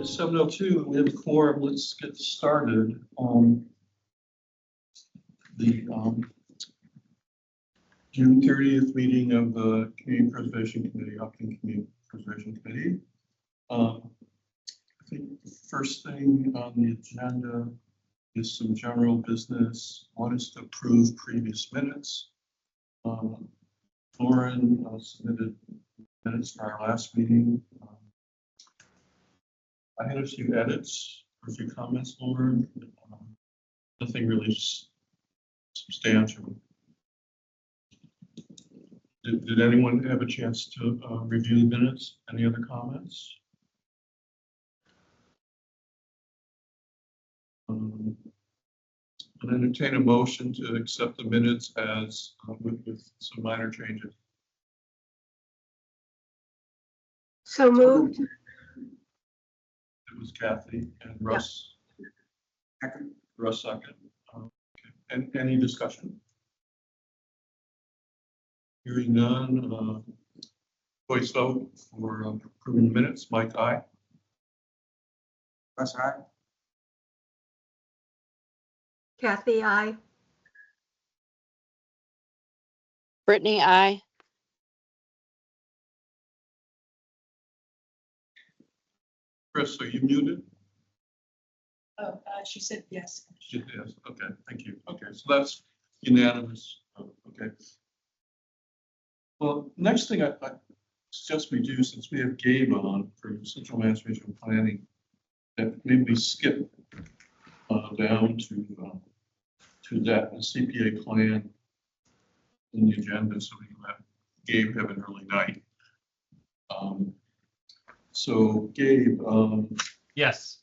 It's 7:02. We have a quorum. Let's get started on the June 30th meeting of the Community Preservation Committee, Upton Community Preservation Committee. I think the first thing on the agenda is some general business. One is to approve previous minutes. Lauren submitted minutes for our last meeting. I had a few edits, or a few comments, Lauren. Nothing really substantial. Did anyone have a chance to review the minutes? Any other comments? I'll entertain a motion to accept the minutes as with some minor changes. So moved. It was Kathy and Russ. Second. Russ second. Okay. And any discussion? Hearing none. Voice vote for approving the minutes. Mike, aye. Russ, aye. Kathy, aye. Brittany, aye. Chris, are you muted? Oh, she said yes. Yes. Okay, thank you. Okay, so that's unanimous. Okay. Well, next thing I suggest we do, since we have Gabe on from Central Mass Regional Planning, that maybe we skip down to that CPA plan in the agenda, so we can let Gabe have an early night. So Gabe, yes.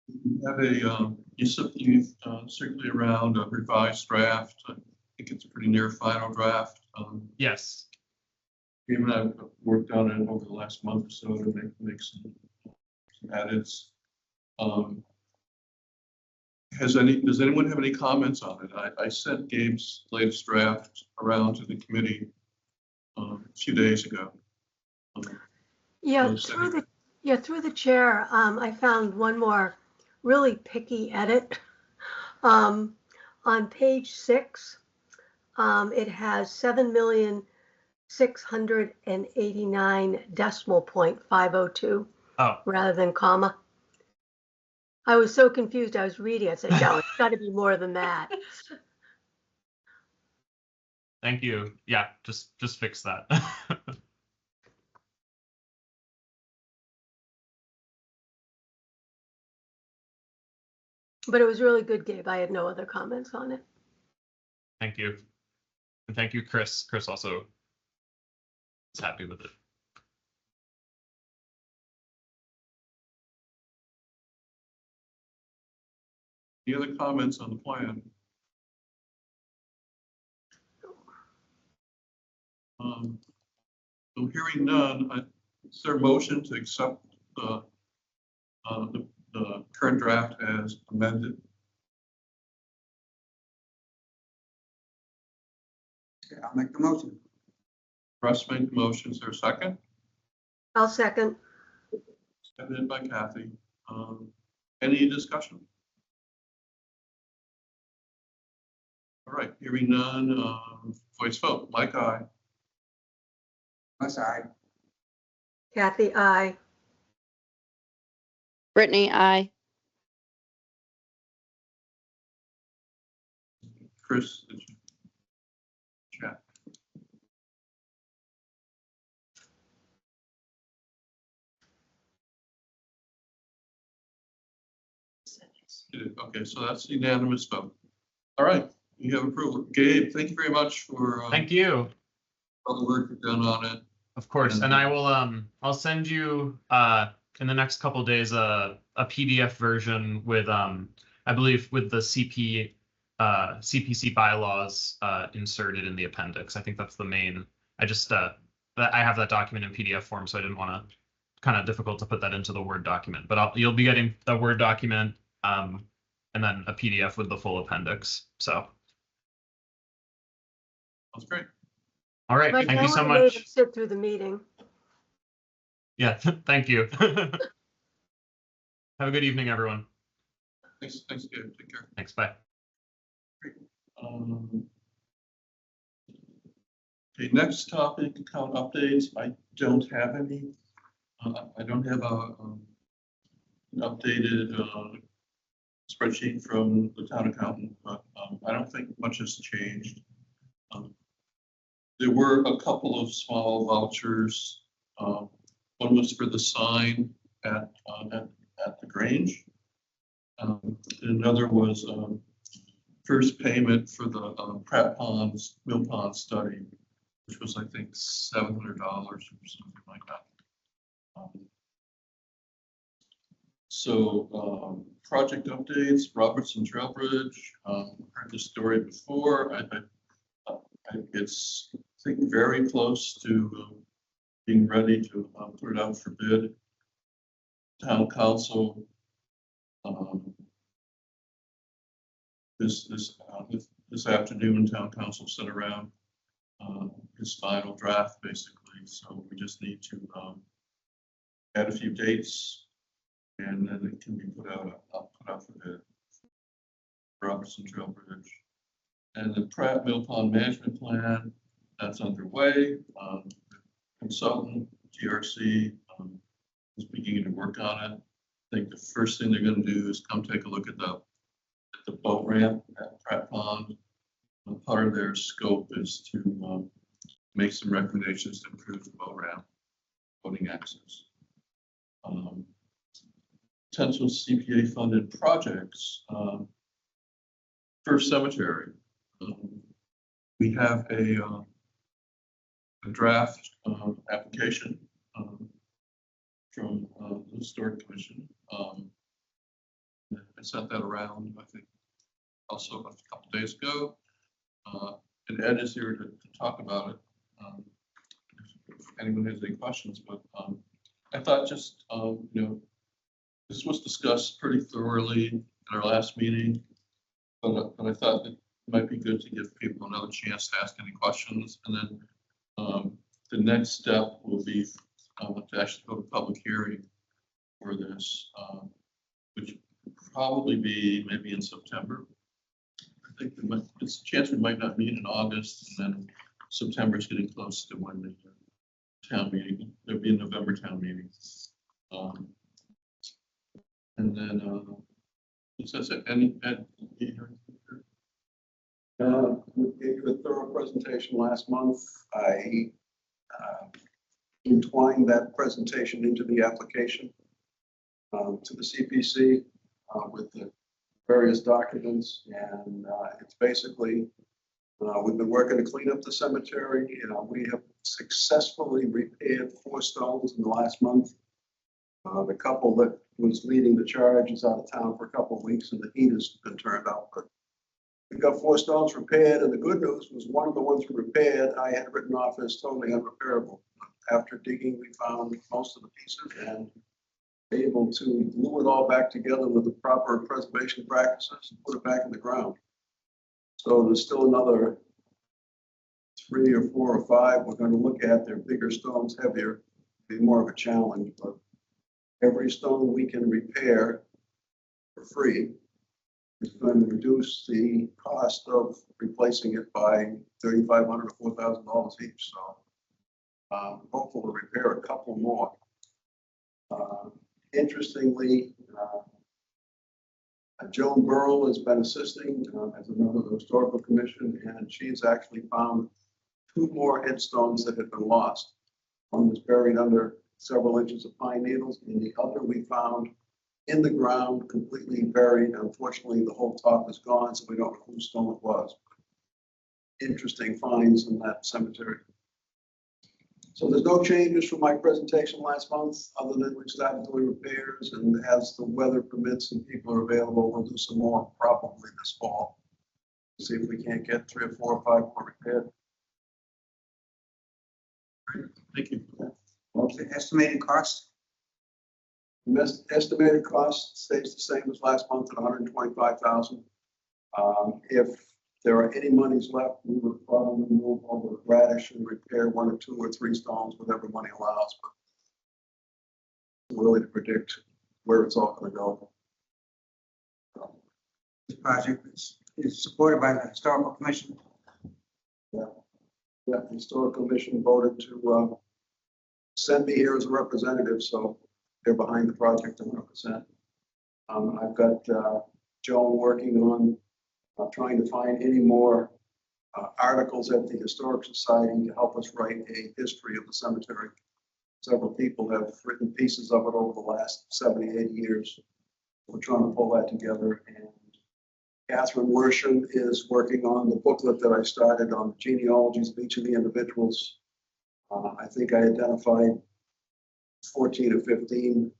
you have you circulate around a revised draft. I think it's a pretty near final draft. Yes. Gabe and I have worked on it over the last month or so to make some edits. Does anyone have any comments on it? I sent Gabe's latest draft around to the committee a few days ago. Yeah, through the chair, I found one more really picky edit. On page 6, it has 7,689 decimal point 502 rather than comma. I was so confused. I was reading. I said, no, it's got to be more than that. Thank you. Yeah, just fix that. But it was really good, Gabe. I had no other comments on it. Thank you. And thank you, Chris. Chris also is happy with it. Any other comments on the plan? So hearing none, is there a motion to accept the current draft as amended? Okay, I'll make the motion. Russ made the motion. Is there a second? I'll second. Seconded by Kathy. Any discussion? All right, hearing none, voice vote. Mike, aye. Russ, aye. Kathy, aye. Brittany, aye. Chris, did you chat? Okay, so that's unanimous vote. All right, you have approval. Gabe, thank you very much for Thank you. all the work you've done on it. Of course. And I will I'll send you in the next couple of days a PDF version with I believe with the CPC bylaws inserted in the appendix. I think that's the main. I have that document in PDF form, so I didn't want to kind of difficult to put that into the Word document. But you'll be getting the Word document and then a PDF with the full appendix. So That's great. all right, Mike, thank I you so would've made much. him sit through the meeting. Yeah, thank you. Have a good evening, everyone. Thanks, Gabe. Take care. Thanks. Bye. Okay, next topic, account updates. I don't have any. I don't have an updated spreadsheet from the town accountant, but I don't think much has changed. There were a couple of small vouchers. One was for the sign at the Grange. Another was first payment for the Pratt Ponds, Mill Pond study, which was, I think, $700 or something like that. So project updates, Robertson Trail Bridge, heard the story before. It's, I think, very close to being ready to put it out for bid. Town council this afternoon, town council sent around his final draft, basically. So we just need to add a few dates, and then it can be put out for bid. Robertson Trail Bridge. And the Pratt Mill Pond Management Plan, that's underway. Consultant, GRC, is beginning to work on it. I think the first thing they're going to do is come take a look at the boat ramp at Pratt Pond. Part of their scope is to make some recommendations to improve the boat ramp, boating access. Potential CPA funded projects. First Cemetery. We have a draft application from the Historic Commission. I sent that around, I think, also a couple days ago. And Ed is here to talk about it. If anyone has any questions, but I thought just, this was discussed pretty thoroughly at our last meeting, but I thought it might be good to give people another chance to ask any questions. And then the next step will be to actually go to public hearing for this, which would probably be maybe in September. I think it's a chance we might not meet in August, and then September is getting close to when the town meeting, there'll be a November town meeting. And then, it says that we gave you a thorough presentation last month. I entwined that presentation into the application to the CPC with the various documents, and it's basically we've been working to clean up the cemetery. We have successfully repaired 4 stones in the last month. The couple that was leading the charge is out of town for a couple of weeks, and the heat has been turned out. But we got 4 stones repaired, and the good news was one of the ones we repaired I had written off as totally unrepairable. After digging, we found most of the pieces and able to glue it all back together with the proper preservation practices and put it back in the ground. So there's still another 3 or 4 or 5 we're going to look at. They're bigger stones, heavier, be more of a challenge, but every stone we can repair for free is going to reduce the cost of replacing it by $3,500 to $4,000 each. So hopeful to repair a couple more. Interestingly, Joan Burrell has been assisting as a member of the Historical Commission, and she's actually found 2 more headstones that had been lost. One was buried under several inches of pine needles, and the other we found in the ground, completely buried. Unfortunately, the whole top is gone, so we don't know whose stone it was. Interesting finds in that cemetery. So there's no changes from my presentation last month, other than we started doing repairs, and as the weather permits and people are available, we'll do some more probably this fall. See if we can't get 3 or 4 or 5 more repaired. Thank you. What's the estimated cost? The estimated cost stays the same as last month at $125,000. If there are any monies left, we would probably move over to Radish and repair 1 or 2 or 3 stones, whatever money allows. But it's early to predict where it's all gonna go. This project is supported by the Historical Commission. Yeah, the Historical Commission voted to send me here as a representative, so they're behind the project 100%. I've got Joan working on trying to find any more articles at the Historic Society to help us write a history of the cemetery. Several people have written pieces of it over the last 70, 80 years. We're trying to pull that together, and Catherine Worsham is working on the booklet that I started on the genealogies of each of the individuals. I think I identified 14 or 15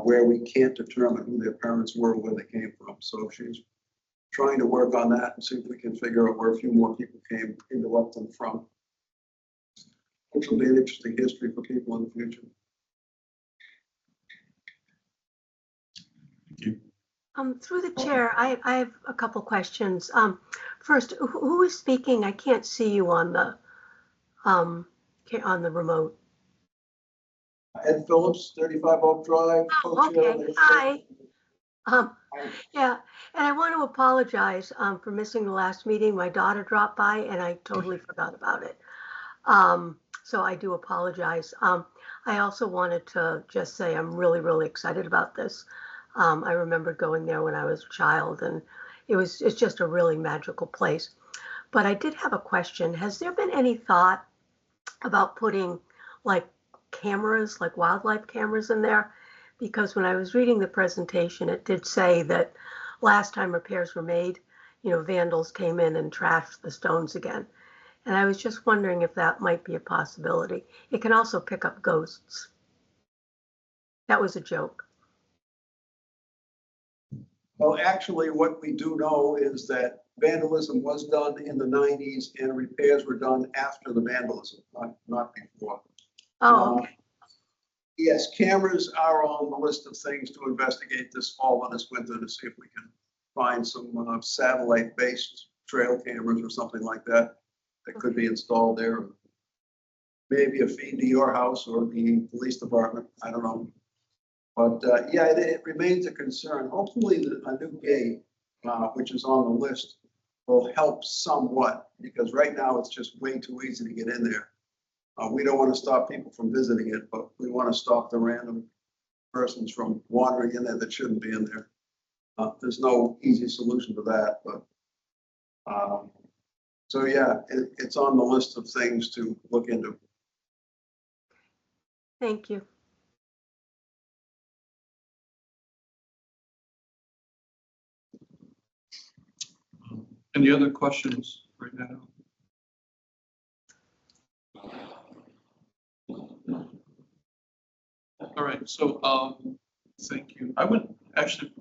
where we can't determine who their parents were, where they came from. So she's trying to work on that and see if we can figure out where a few more people came into Upton from, which will be an interesting history for people in the future. Thank you. Through the chair, I have a couple questions. First, who is speaking? I can't see you on the remote. Ed Phillips, 35 Oak Drive. Oh, okay. Hi. Yeah, and I want to apologize for missing the last meeting. My daughter dropped by and I totally forgot about it. So I do apologize. I also wanted to just say I'm really, really excited about this. I remember going there when I was a child, and it's just a really magical place. But I did have a question. Has there been any thought about putting like cameras, like wildlife cameras in there? Because when I was reading the presentation, it did say that last time repairs were made, vandals came in and trashed the stones again. And I was just wondering if that might be a possibility. It can also pick up ghosts. That was a joke. Well, actually, what we do know is that vandalism was done in the 90s and repairs were done after the vandalism, not before. Oh, okay. Yes, cameras are on the list of things to investigate this fall and this winter to see if we can find some satellite-based trail cameras or something like that that could be installed there. Maybe a feed to your house or the police department. I don't know. But yeah, it remains a concern. Hopefully a new gate, which is on the list, will help somewhat, because right now it's just way too easy to get in there. We don't want to stop people from visiting it, but we want to stop the random persons from wandering in there that shouldn't be in there. There's no easy solution to that, but so yeah, it's on the list of things to look into. Thank you. Any other questions right now? All right, so thank you. I would actually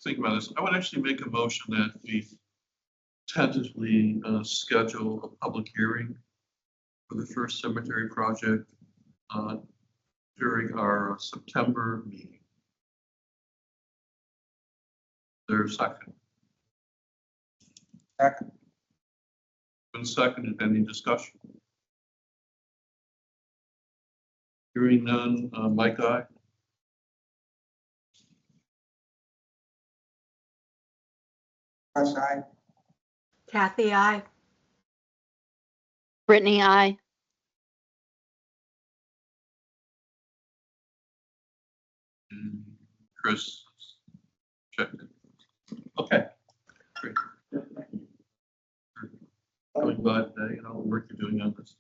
think about this. I would actually make a motion that we tentatively schedule a public hearing for the first cemetery project during our September meeting. There's a second. Second. Been seconded. Any discussion? Hearing none. Mike, aye. Russ, aye. Kathy, I. Brittany, I. Chris, check. Okay, great. Coming by today, the work you're doing on this.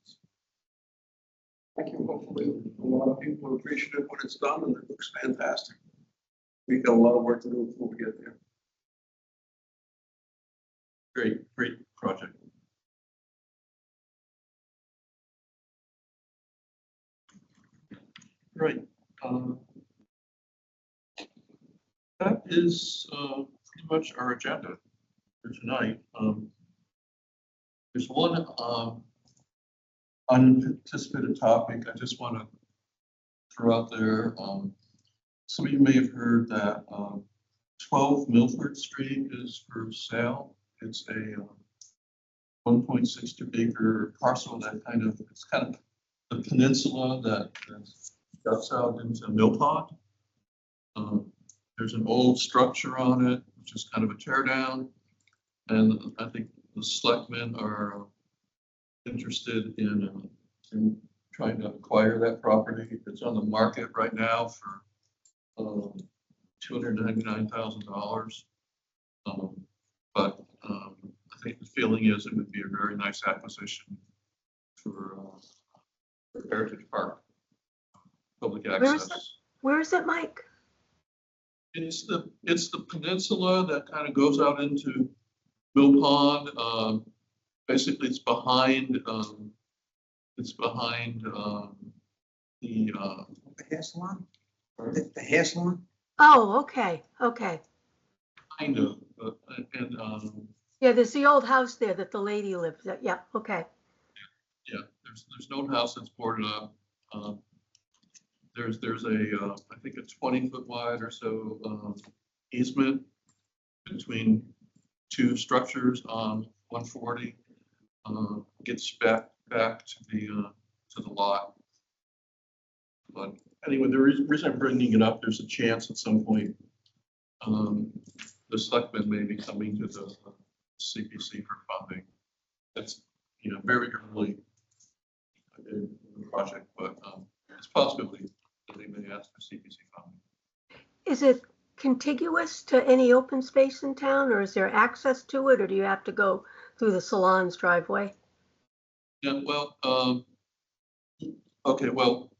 Thank you. Hopefully a lot of people are appreciative when it's done and it looks fantastic. We've got a lot of work to do before we get there. Great project. Right. That is pretty much our agenda for tonight. There's one unanticipated topic I just want to throw out there. Some of you may have heard that 12 Milford Street is for sale. It's a 1.62 acre parcel that it's kind of the peninsula that juts out into Mill Pond. There's an old structure on it, which is kind of a tear down. And I think the selectmen are interested in trying to acquire that property. It's on the market right now for $299,000. But I think the feeling is it would be a very nice acquisition for Heritage Park, public Where is access. Where is it, Mike? It's the peninsula that kind of goes out into Mill Pond. Basically, it's behind the The hair salon? The hair salon? Oh, okay, okay. kind of, and Yeah, there's the old house there that the lady lives at. Yeah, okay. yeah, there's no house that's boarded up. There's a I think a 20-foot wide or so easement between two structures on 140. Gets back to the lot. But anyway, the reason I'm bringing it up, there's a chance at some point the selectmen may be coming to the CPC for funding. That's, very early in the project, but it's possibly that they may ask for CPC funding. Is it contiguous to any open space in town, or is there access to it, or do you have to go through the salon's driveway? Yeah, well, okay, well,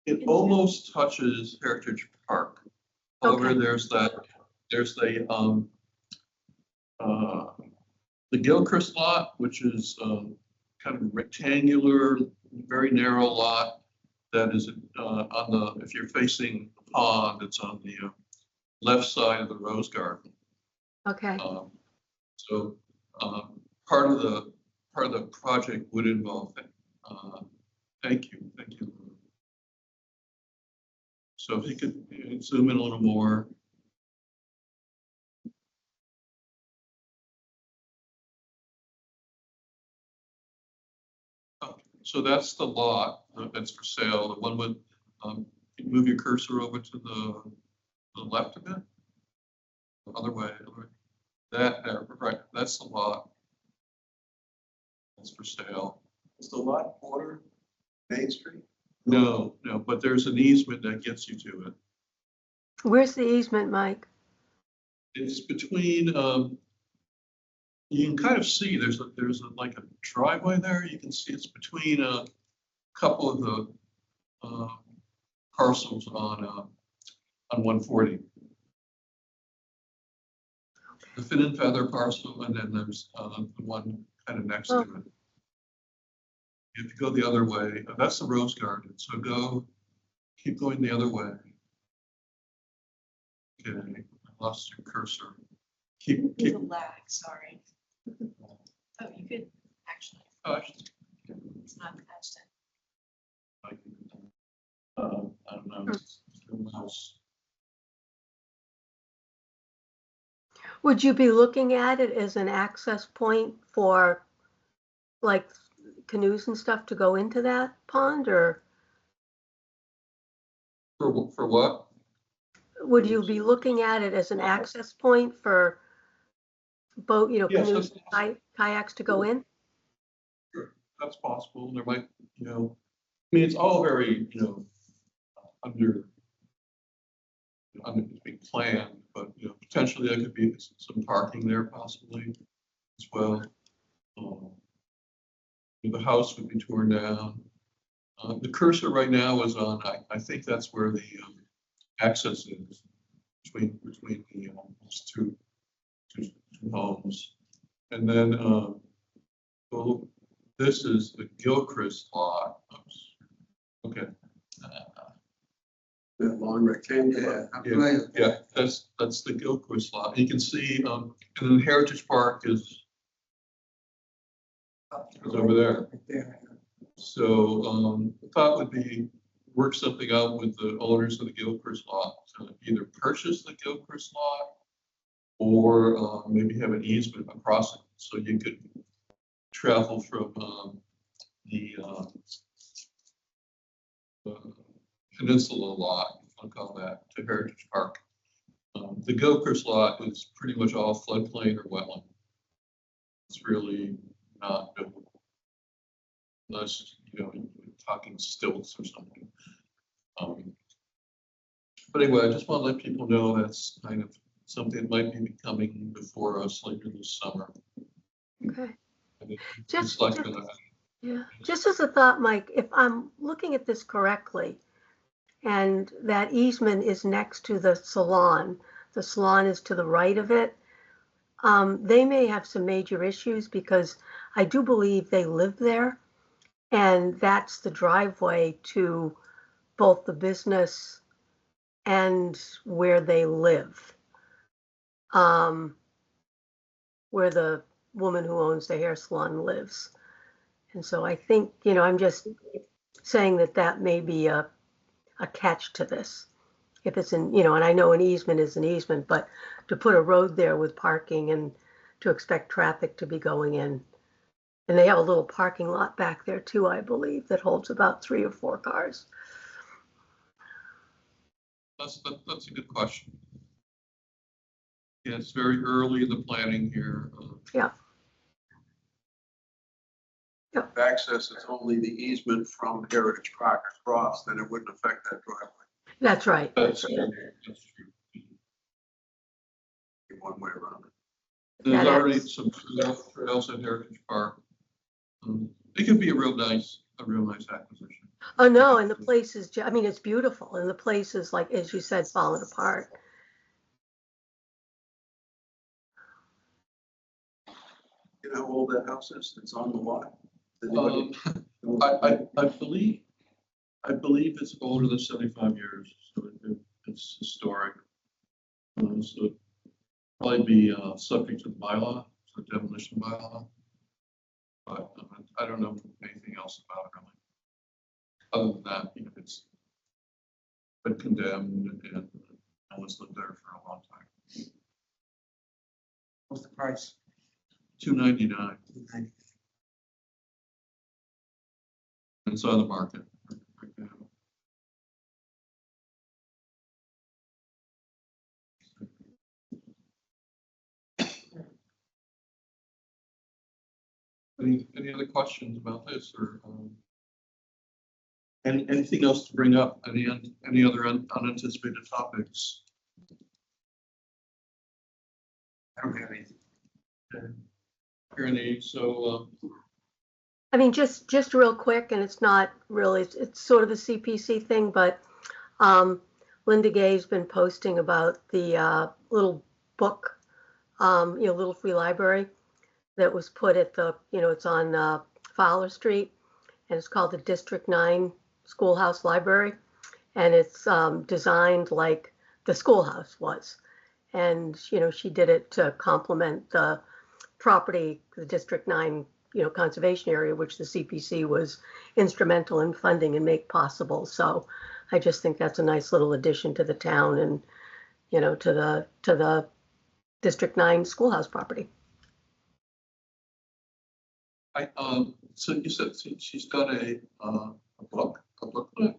it almost touches Heritage Park. However, Okay. there's the Gilchrist lot, which is kind of a rectangular, very narrow lot that is if you're facing the pond, it's on the left side of the rose garden. Okay, So part of the project would involve that. Thank you. So if you could zoom in a little more. So that's the lot that's for sale. The one with, you move your cursor over to the left of it. The other way. That there, right? That's the lot. That's for sale. Is the lot border Main Street? No, but there's an easement that gets you to it. where's the easement, Mike? It's between, you can kind of see, there's like a driveway there. You can see it's between a couple of the parcels on 140. The Fin and Feather parcel, and then there's the one kind of next to it. You have to go the other way. That's the rose garden. So keep going the other way. Okay, I lost your cursor. Keep. There's a lag, sorry. Oh, you could actually, Oh, actually, it's not attached in. I don't know. Mouse. Would you be looking at it as an access point for like canoes and stuff to go into that pond, or For what? would you be looking at it as an access point for boat, Yes, canoes, and kayaks to go in? Sure, that's possible. There might, it's all very, under it's being planned, but, potentially there could be some parking there possibly as well. The house would be torn down. The cursor right now is on, I think that's where the access is between the two homes. And then, well, this is the Gilchrist lot. Oops. Okay. That long rectangle. I'm familiar with Yeah, that. that's the Gilchrist lot. You can see, and then Heritage Park is over there. Right there. So the thought would be work something out with the owners of the Gilchrist lot to either purchase the Gilchrist lot or maybe have an easement across it so you could travel from the peninsula lot I'll call that, to Heritage Park. The Gilchrist lot is pretty much all floodplain or wetland. It's really not buildable. Unless, you know, you're talking stilts or something. But anyway, I just want to let people know that's kind of something that might be coming before us later this summer. Okay. And it- Just- It's like, just- gonna- Yeah, just as a thought, Mike, if I'm looking at this correctly, and that easement is next to the salon is to the right of it, they may have some major issues because I do believe they live there. And that's the driveway to both the business and where they live. Where the woman who owns the hair salon lives. And so I think, you know, I'm just saying that that may be a catch to this. If it's in, you know, and I know an easement is an easement, but to put a road there with parking and to expect traffic to be going in. And they have a little parking lot back there too, I believe, that holds about 3 or 4 cars. that's a good question. Yeah, it's very early in the planning here. If access is only the easement from Heritage Park across, then it wouldn't affect that driveway That's right. That's That's true. in one way or another. There's That already adds- some trails at Heritage Park. It could be a real nice acquisition. Oh, no, and the place is, I mean, it's beautiful, and the place is like, as you said, falling apart. You know how old that house is? It's on the lot. Does anybody know? I believe it's older than 75 years, so it's historic. So it'd probably be subject to the bylaw, the demolition bylaw. But I don't know anything else about it really. Other than that, you know, it's been condemned and no one's lived there for a long time. What's the price? $299, it's on the market right now. Any other questions about this or anything else to bring up? Any other unanticipated topics? I don't have anything. Ernie, so I mean, just real quick, and it's not really, it's sort of a CPC thing, but Linda Gay's been posting about the little book, you know, little free library that was put at the, you know, it's on Fowler Street, and it's called the District 9 Schoolhouse Library, and it's designed like the schoolhouse was. And, you know, she did it to complement the property, the District 9, you know, conservation area, which the CPC was instrumental in funding and make possible. So I just think that's a nice little addition to the town and, you know, to the District 9 schoolhouse property. so you said she's got a booklet.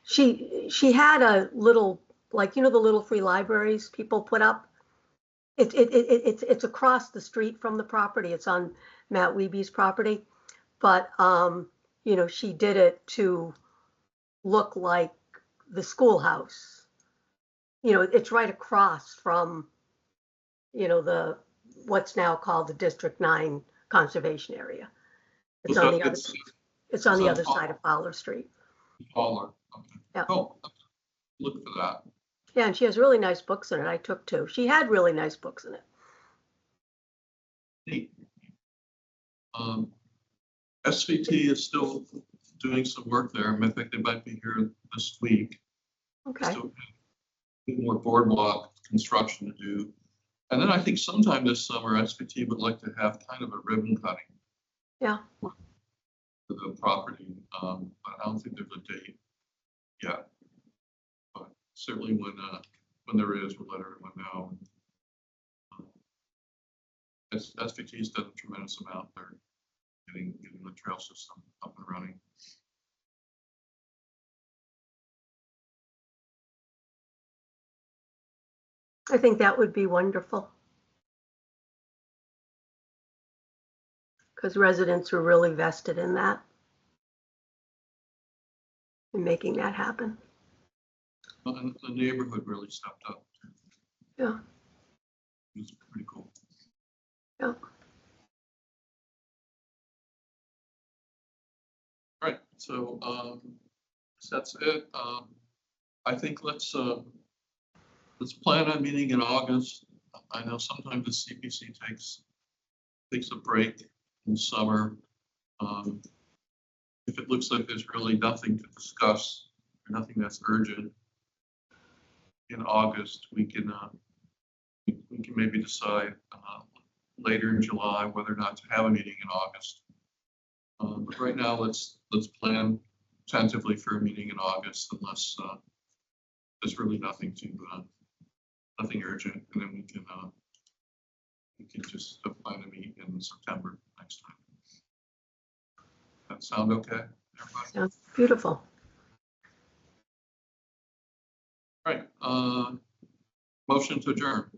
She had a little, like, you know, the little free libraries people put up. It's across the street from the property. It's on Matt Wiebe's property, but you know, she did it to look like the schoolhouse. You know, it's right across from, you know, the what's now called the District 9 conservation area. It's on the other. It's on the other side of Fowler Street. Fowler. Okay. Yeah. Oh, look for that. Yeah, and she has really nice books in it. I took 2. She had really nice books in it. Neat. SVT is still doing some work there. I think they might be here this week. Okay. Still have more boardwalk construction to do. And then I think sometime this summer, SVT would like to have kind of a ribbon cutting. Yeah. For the property. But I don't think there's a date yet. But certainly when there is, we'll let everyone know. SVT's done a tremendous amount there, getting the trail system up and running. I think that would be wonderful. Because residents were really vested in that. In making that happen. And the neighborhood really stepped up. Yeah. It was pretty cool. Yeah. Right, so that's it. I think let's plan on meeting in August. I know sometimes the CPC takes a break in summer. If it looks like there's really nothing to discuss or nothing that's urgent in August, we can maybe decide later in July whether or not to have a meeting in August. But right now, let's plan tentatively for a meeting in August, unless there's really nothing urgent, and then we can just plan to meet in September next time. That sound okay, everybody? Sounds beautiful. Right. Motion to adjourn.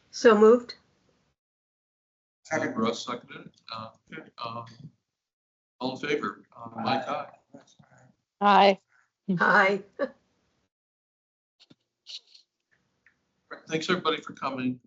So moved. Second. Russ seconded it. Okay. All in favor? Mike, aye. Aye. Hi. Thanks, everybody, for coming.